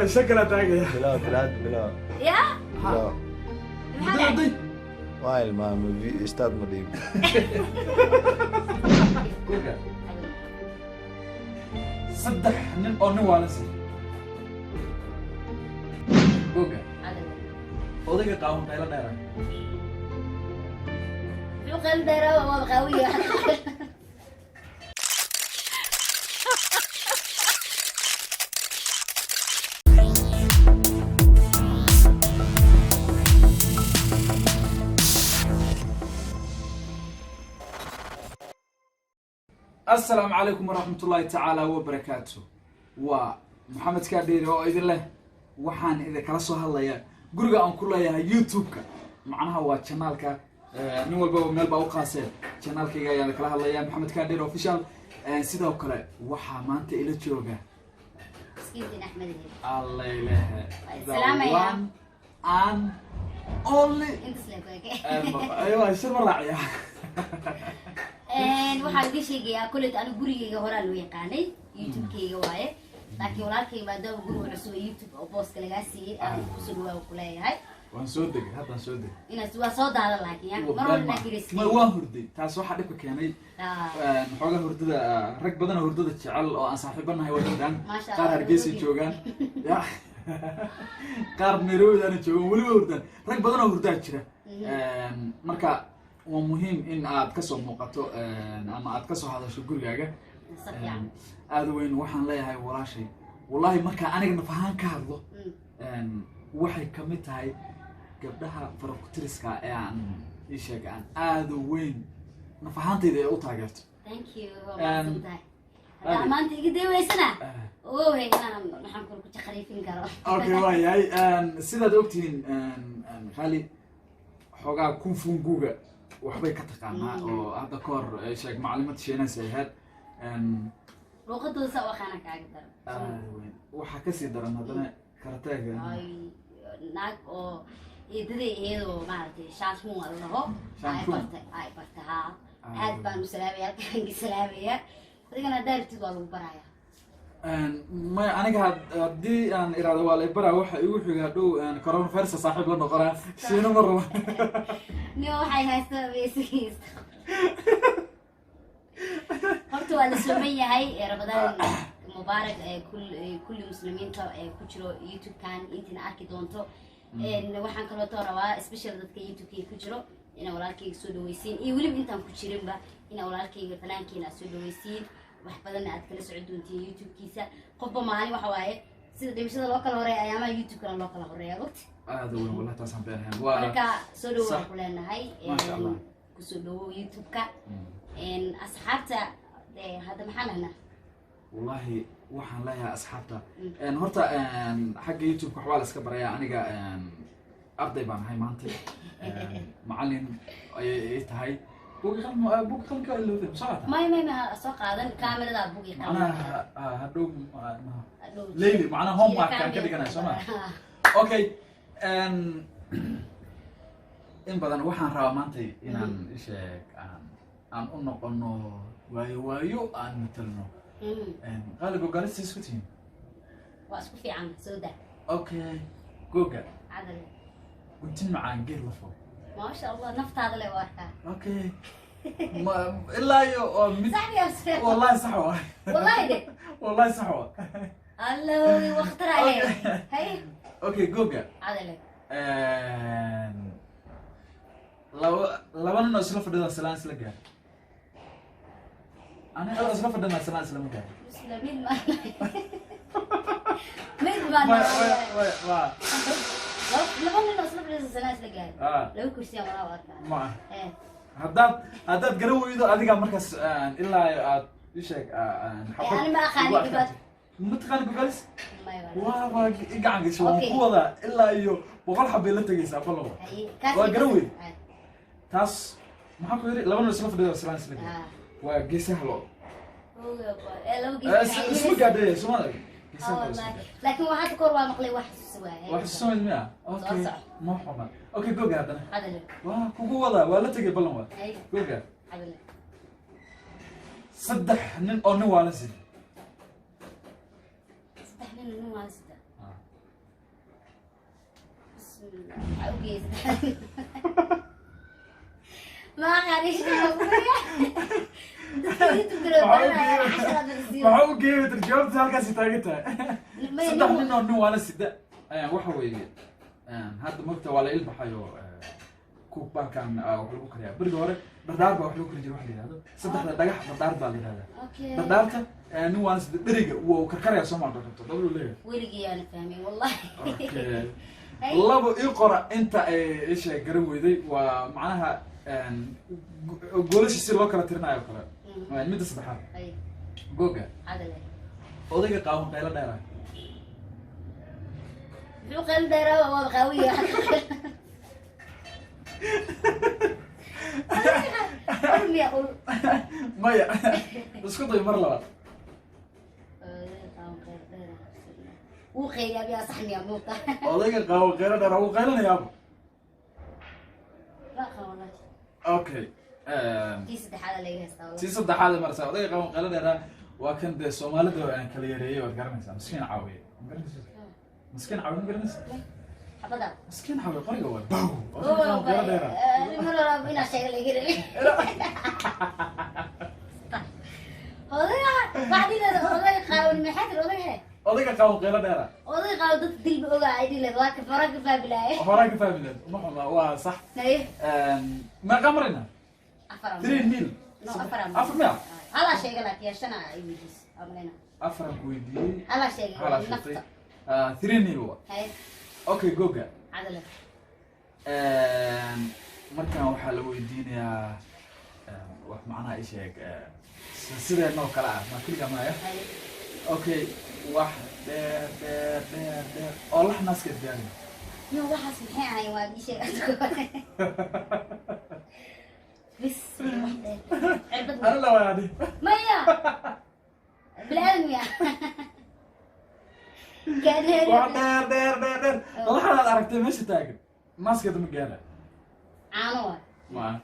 ما شكلها تاجي بلا ثلاث بلا يا بلا دي وايل ما في استاذ مديم كوكا صدح نن او نوالسي كوكا odayga qaawan qayla dheera شو قندرة وقوية السلام عليكم ورحمة الله تعالى وبركاته ومحمد كاديري oo idin leh waxaan idin kala soo hadlayaa guriga aan ku leeyahay YouTube-ka macnaha waa channel-ka nin walba meel baa u qaasay channel-kayga ayaan kala hadlayaa Maxamed Kaadir official sidoo kale waxa maanta ila jooga مسكين أحمد الله ilaha السلام يا an only أنت سلامك aywa shir maraaciya waxaan idin sheegayaa kulleed anigu gurigayga horaa loo yaqaanay youtube-kayga waaye laakiin walaalkayga maadaama guriga cusub youtube oo booska lagaa siiyey aan kusoo dhawaa ku leeyahay waan soo degay haddaan soo degay inaad waa soo daadan laakiin mar walba ingiriiska ma waan hurday taas waxa dhibka keenay xoogaa hurdada rag badan oo hurdada jecel oo aan saaxiibanahay way hurdaan qaar hargeysa joogaan ya qaar Nairobi aan joogan waliba hurdaan rag badan oo hurdaa jira marka waa muhiim in aad ka soo muuqato ama aad ka soo hadasho gurigaaga aad weyn waxaan leeyahay walaashay wallahi marka aniga nafahaan ka hadlo waxay kamid tahay gabdhaha farqutiriska ee aan isheeg aan aad weyn nafahaantayda ay u taageerto thank you maanta iga deewaysana oo heegan waxaan ku jaqariifin karo okay waayay sidaad ogtiin khali xogaa kunfunguga waxbay ka taqaanaa oo hadda koor sheeg macluumaad sheenays ay ahayd luqadooda saa waxaana kaaga daran waxa ka sii daran haddana karataaga naag oo eedaday iyadoo maaragtay shaashmuun la dhaho ay bartahaa aad baan u salaamaya halkaan salaamaya adigana daartid waa lagu barayaa ما أنا قاعد دي أنا إرادة ولا برا واحد يروح يقعدوا كورونا فيروس صاحب لنا قرار شنو مرة نيو هاي بيسكيس horta waa la soomaya hay Ramadan mubaarak كل مسلمين كجرو YouTube kan intina arki doonto waxaan kala toorawaa special dadka YouTube ku jiro ina walaalkayga soo dhaweysiin iyo waliba intaan ku jirinba ina walaalkayga fanaankiina soo dhaweysiin wax badan aad kala socon doontiin YouTube-kiisa qofba maalin waxa waaye sida dhimashada loo kala horeeyo ayaama YouTube-kana loo kala horeeyo waqti aad weyn wallahi taas aan beenahay marka soo dhawaad ku leenahay ku soo dhawo YouTube-ka asxaabta hadda maxaan ahnaa wallahi waxaan leeyahay asxaabta horta xagga YouTube-ka waxbaa la iska barayaa aniga arday baan ahay maanta macallin ayay tahay بوك خلك اللي ذي صراحة ما سوق هذا كامل ذا بوك أنا هدوم ليلي معنا هم كان كذا كنا سمع أوكي إن بدن وحنا رامانتي إن إيش أن أنو وايو أن مثلنا قال جوجل سيسكتين واسكت في عن سودا أوكي جوجل عدل كنت معان جير لفوق ما شاء الله نفط هذا اللي وركه اوكي ما الا يو صح يا استاذ والله صحوه والله ده والله صحوه الله واخترع عليه هي اوكي جوجل عدله لو انا اسلف فدنا سلام سلقه انا اسلف فدنا سلام سلقه مسلمين ما ما لما نوصل للزناس لقاي لو كرسي ولا واركا ما هداد قروي يدو اديقا مركز الا يشيك يعني ما خاني قبل متخانق جالس waa gacan gasho ku wada ilaa iyo boqol xabay la tagaysaa falow waa garowi taas maxaa ku yiri laba isla fadhiyo isla waa geesaha loo isma gaadhay Soomaaliya لكن واحد كور مقلي واحد سواء واحد سوى الماء اوكي ما حمل اوكي جوجا هذا واه كوكو ولا ولا تجي بلون جوجا صدح نن او نوالسي صدح نن نوالسي بسم الله اوكي ما غاديش waxaa u geeyay jawaabta halkaas taaganta saddex nin oo nin wala sida waxa weeye hadda magta wala ilbaxayo ku baakan wax lagu kariyaa bariga hore dardaar baa wax lagu kari jiray wax la yiraahdo saddexda dhagax dardaar baa la yiraahdaa dardaarta nin wala sida dheriga uu karkaraya Soomaaliya rabto dablu leeyahay weligii aan fahmay wallahi labo ii qora inta ay isha garan weyday waa macnaha goolasha si loo kala tirinayo kale waa mid saddexaad googa adale odayga qaawan qaylo dheeraa wuxuu qaylo dheeraa waa qaawiya maya isku day mar labaad wuu qayliyaa biyaa saxniya muuqda odayga qaawan qaylo dheeraa wuu qaylanayaaba la qawla okay tii saddexaad marsa odayga qaawan qaylo dheeraa waa kan de Soomaalida aan kala yareeyay waad garanaysaa miskiin caawiye miskiin caawiye garanaysaa abada miskiin caawiye qoriga waa baw odayga qaylo dheeraa ma rabo ina sheeg la yiri odayga baadina odayga qaawan maxay odayga odayga qaawan qaylo dheeraa odayga qaawan dad dilba oga ay dilay waa ka faraga faabilay faraga faabilay ma waa sax ma qamarina afar 3 mil no afar mil hala sheeg la kiyashana ay weydiis amlena afar weydiiyay hala sheeg nafta 3 mil hay okay goga adala markaan waxaa la weydiinayaa wax macnaha ay sheeg sideenoo kale ah ma kaliya maaya okay wax dheer oo la xanaas ka diyaariyo yo waxaas maxay ahay waa ii sheeg بسم الله أنا لا وادي مايا بالعلم يا كان دير والله أنا عرفت مش تاكل ماسكة مجالة عانوا ما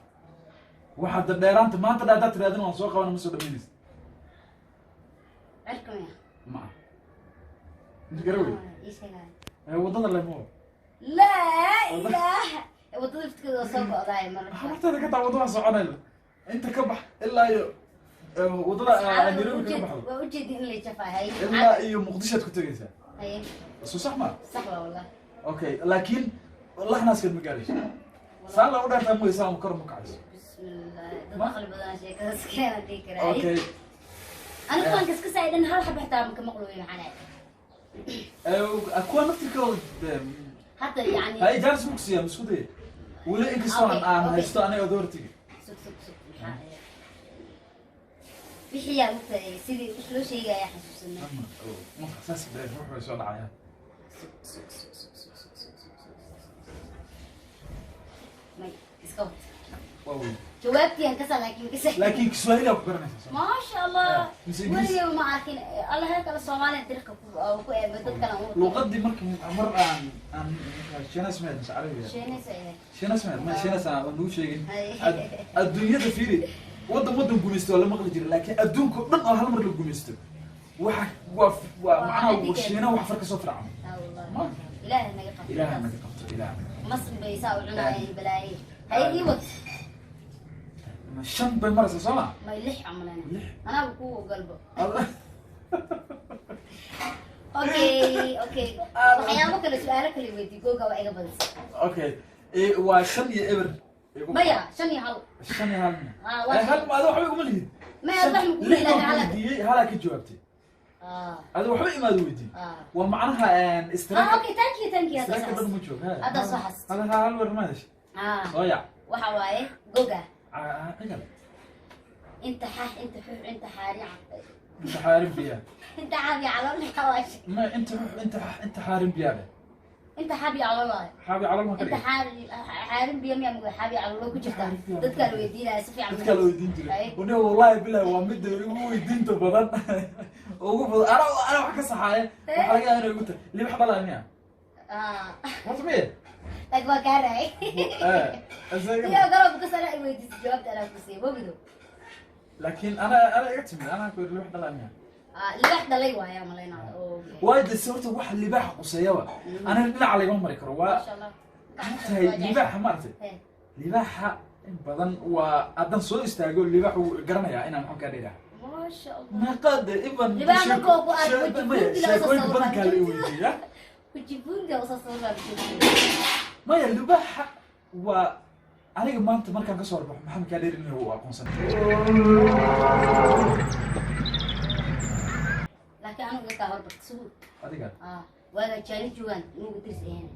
واحد ديرانت ما أنت لا تريدين وسوق وأنا مسؤول منيس عركم يا ما مش قروي إيش هاي وضد اللي مو لا إله وظيفة كذا صبغ دائما حتى إذا كنت موضوع صعب أنت كبح إلا وضع نيروبي كبح وجدي اللي شافها هي إلا إيو مقدشة كنت جالسة هي بس صح ما صح والله أوكي لكن والله ناس كده مقاليش صار له وده تموي صار مكرم مقعد بسم الله دخل بدنا شيء كذا سكينة ديك رأي أوكي أنا كمان كسكس عيدا هل حب احترام كمقلوبين حناك أكون نفتي كود حتى يعني هاي جالس مكسية مسكودي ولا إنكسون أنا هيستو أنا أدورتي سك في حياة سيدي شلو شيء يا حسوسنا ما حساس بدي روح ويسول عيا ما اسكت واو جوابتي انكسر لكن كسوهيلي أو كرني ما شاء الله ولي ما عارفين الله هيك الصومالي تركب أو بدك كلام لغة دي مر عن شنو اسمه مش عارف شنو اسمه ما شنو اسمه ما شيء الدنيا تفيري ودن قميستو ولا مقل جري لكن الدنيا كلن هل مر لو قميستو ومعناه وشينا وح فرق صفر عام والله إلهي ما يقف إلهي مصر بيساوي لنا بلاي هاي وقت الشم بالمرة صلاة ما يلح عملنا أنا بقوه قلبه اوكي وحيامك السؤالك اللي ودي جوجا وايغا بس اوكي ايه وشن يا ابر مايا شن يا هل شن يا هل هل ما هذا وحبي املي ما يصح نقول لك هلا كي جاوبتي هذا وحبي ما ودي ومعناها استراحه اوكي ثانك يو هذا هذا صح هذا هل ورماش ضيع وحواي جوجا اقل انت انت حاري انت حارم بيها انت حابي على الحواش ما انت حارم بيها انت حابي على الله حابي على الله انت حارم بيها مي حابي على الله كجتا dadka la weydiinaa si fiican dadka la weydiin jiray una wallahi billahi waa mid ugu weydiinta badan ugu badan ana wax ka saxaaya waxa laga yaabaa ugu tar lib xabalaaniya what's me like waa gaaray asaga iyo garab ka sala ay weydiis jawaabta ana ku siiyay bogido laakiin ana iga timid ana ku lib xabalaaniya libaax dhalay waayaa malaynaa وايد الصورة واحد اللي باح قصيبة أنا اللي على يوم مريكرو libaaxa maartay libaaxa in badan waa haddaan soo istaago libaaxu garanayaa inaan maxaan kaa dheeraha ما شاء الله meeqaade iban libaaxa kooku aad sheekooyin badan kaa la weydiiya kujibuunga usasooraa maya libaaxa waa aniga maanta markaan ka soo arbaxo maxamed kaa dheer inuu u aqoonsan laakiin anigu intaa horba sugu adiga waaga jaani joogaan inugu dirs ahayn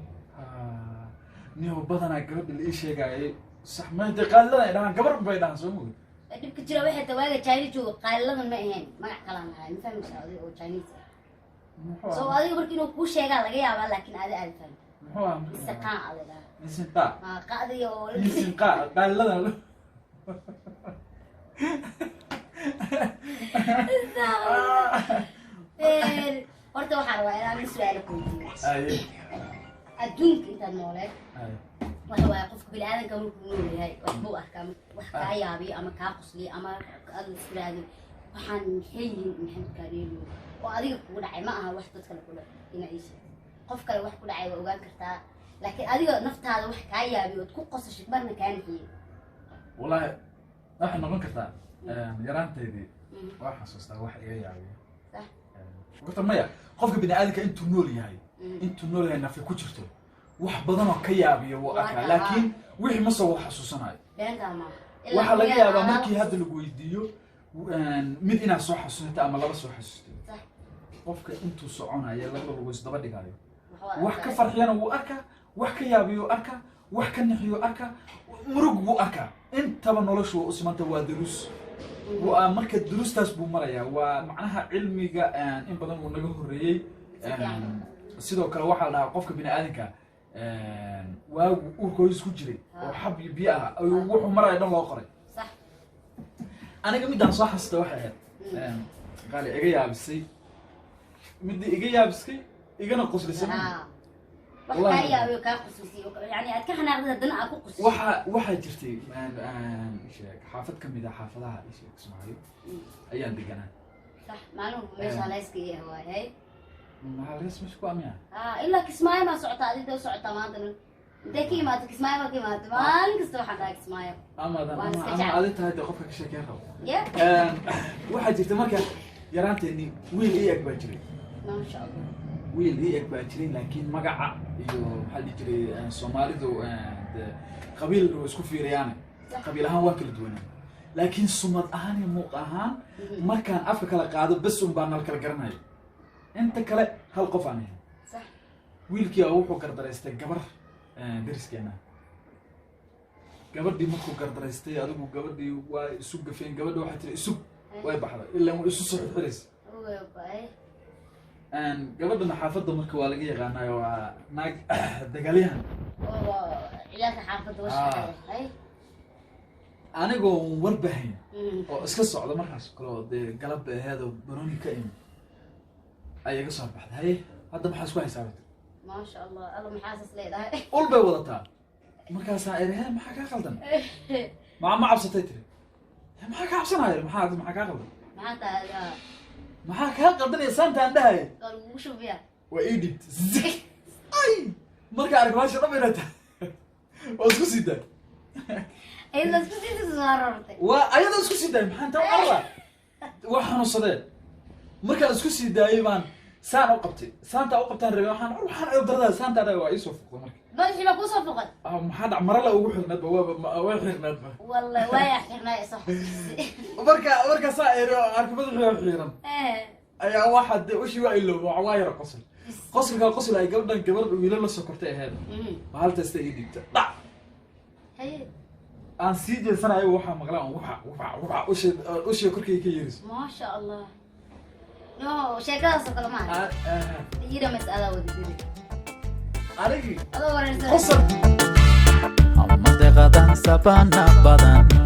niyo badanaa gabadha la ii sheegayay sax ma intay qaaliladan ay dhahaan gabar bay dhahaan soo mogi dhibka jira waxay tahay waaga jaani joogo qaaliladan ma ahayn magac kalaan lahaa ma fahmaysaa adiga oo jaaniis ah soo adiga marka inuu kuu sheegaa laga yaabaa laakiin aadi aadi fahmi muxuu ah isaqaan adiga isinqaa qaadiga oo isinqaa qaaliladan horta waxaa rabaa inaan mid su-aalo ku weydiiyo adduunka intaad nooleed waxa waaye qofka bini-aadanka markuu nool yahay waxbuu arkaa wax kaa yaabiyo ama kaa qusliyo ama aad istiraado waxaan maxay yihiin maxamed kaadeelo oo adiga kugu dhacay ma aha wax dad kale ku dhac dhinaciisa qof kale wax ku dhacay waa ogaan kartaa laakiin adiga naftaada wax kaa yaabiyo ood ku qosashid marna kaa nafiyey wallaahi waxay noqon kartaa yaraanteydii waa xasuustaa wax iga yaabiyo horta maya qofka bini-aadanka intuu nool yahay nafi ku jirto wax badan oo ka yaabiyo wuu arkaa laakiin wixii ma soo xasuusanayo waxaa laga yaabaa markii hadda lagu weydiiyo mid inaad soo xasuusato ama laba soo xasuustay qofka intuu soconayo laba lagu isdaba dhigayo wax ka farxiyana wuu arkaa wax ka yaabiyo arkaa wax ka nixiyo arkaa murug wuu arkaa intaba noloshu waa u simanta waa daruus marka duruustaas buu marayaa waa macnaha cilmiga in badan uu naga horreeyey sidoo kale waxaa la dhahaa qofka bini-aadanka waagu urkooda isku jiray oo xab iyo biyo ah wuxuu maraya dhan loo qoray aniga midaan soo xasuusta waxay ahayd qaali iga yaabisay midii iga yaabisay igana qoslisay waxaa jirtay xaafad ka mid ah xaafadaha Kismaayo ayaan deganaa maxaa meesha ku amiya ilaa Kismaayo ma socota adida socota maanta intee ka imaatay Kismaayo ma ka imaatay maalin kasta waxaan dhahay Kismaayo ama adita hadda qofka ka sheekeyn rabo waxaa jirta marka yaraanteeni wiil ii eg baa jiray maasha Allah wiil ii eg baa jiray laakiin magaca iyo maxaa la jiray Soomaalidu qabiil oo isku fiiriyaan qabiil ahaan waa kala duwan laakiin sumad ahaan iyo muuq ahaan markaan afka kala qaado bas un baan kala garanayo inta kale hal qof aan ahay sax wiilkii wuxuu gardaraystay gabar deriskeena gabadhii markuu gardaraystay adigu gabadhii waa isu gafeen gabadha waxay tiri isu way baxday ilaa uu isu soo xiris gabadhana xaafadda marka waa laga yaqaanayo waa naag dagaalyahan ciyaarta xaafadda washaqeey anigoo warbahayn oo iska socda markaas kale dee galab aheed oo barooni ka imi ay iga soo baxday hadda maxaa isku xisaabtay maasha Allah alla maxaasas leedahay ul bay wadataa markaasaa erehe maxaa kaa qaldan ma cabsatay tiri maxaa kaa cabsanayo maxaa kaa qaldan maxaa kaa qaldanaya saantaan dhahay qalbu shubiya waa ii dhibtay ay marka arag maasha dhamaynaata waa isku sii daa ayada isku sii saarartay waa ayada isku sii daay maxaan taa arra waa xanuunsadeen markaan isku sii daayay baan saan u qabtay saanta u qabtaan rabay waxaan ay darada saanta dhaay waa isoo fuqday marka madaxii baa ku soo fuqad maxaa dhac marala ugu xirnad waa xirnad wallahi waa xirnaa isoo marka saa eero arkabada xiran ayaa waxa ushi waa ilo waa yara qosolka qosol ay gabadhan gabar wiilal la soo kortay ahayd halta istay dhigta dhac aan sii jeesanayo waxa maqlaan ushi korkay ka yeeris ma sha Allah no sheekadaas kala ma yira mas'ala wadidiri arigi adoo wareersan qosol amma deqadan sabana badan